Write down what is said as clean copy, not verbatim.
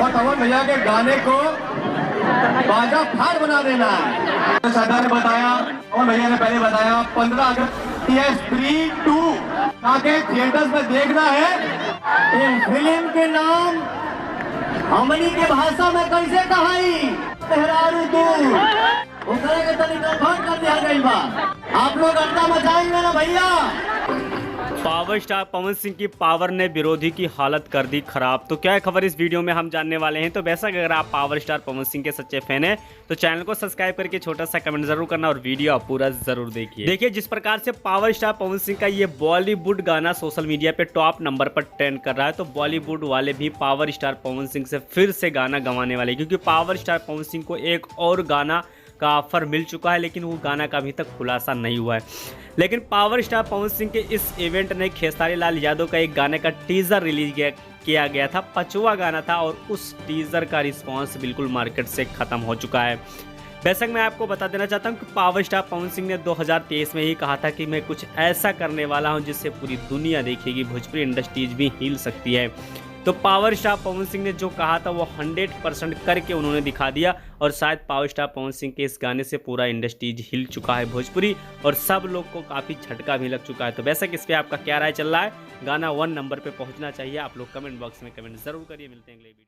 और पवन भैया के गाने को बाजा फाड़ बना देना है। सरदार ने बताया, पवन भैया ने पहले बताया 15 अगस्त ये स्त्री 2 ताकि थिएटर्स में देखना है। इस फिल्म के नाम हमनी के भाषा में कैसे कहाई तेहरारू दूर उतरे के तरीका भंग कर दिया गई बा। आप लोग अड्डा मचाएंगे ना भैया। पावर स्टार पवन सिंह की पावर ने विरोधी की हालत कर दी खराब। तो क्या है खबर इस वीडियो में हम जानने वाले हैं। तो वैसा अगर आप पावर स्टार पवन सिंह के सच्चे फैन हैं तो चैनल को सब्सक्राइब करके छोटा सा कमेंट जरूर करना और वीडियो आप पूरा जरूर देखिए। जिस प्रकार से पावर स्टार पवन सिंह का ये बॉलीवुड गाना सोशल मीडिया पे टॉप नंबर पर ट्रेंड कर रहा है, तो बॉलीवुड वाले भी पावर स्टार पवन सिंह से फिर से गाना गंवाने वाले, क्योंकि पावर स्टार पवन सिंह को एक और गाना का ऑफर मिल चुका है, लेकिन वो गाना का अभी तक खुलासा नहीं हुआ है। लेकिन पावर स्टार पवन सिंह के इस इवेंट ने खेसारी लाल यादव का एक गाने का टीजर रिलीज किया गया था। 5वां गाना था और उस टीजर का रिस्पांस बिल्कुल मार्केट से खत्म हो चुका है। बेशक मैं आपको बता देना चाहता हूं कि पावर स्टार पवन सिंह ने 2023 में ही कहा था कि मैं कुछ ऐसा करने वाला हूं जिससे पूरी दुनिया देखेगी, भोजपुरी इंडस्ट्रीज भी हिल सकती है। तो पावर स्टार पवन सिंह ने जो कहा था वो 100% करके उन्होंने दिखा दिया, और शायद पावर स्टार पवन सिंह के इस गाने से पूरा इंडस्ट्रीज हिल चुका है भोजपुरी, और सब लोग को काफ़ी झटका भी लग चुका है। तो वैसे इस पे आपका क्या राय चल रहा है? गाना 1 नंबर पे पहुंचना चाहिए? आप लोग कमेंट बॉक्स में कमेंट जरूर करिए। मिलते हैं अगले वीडियो।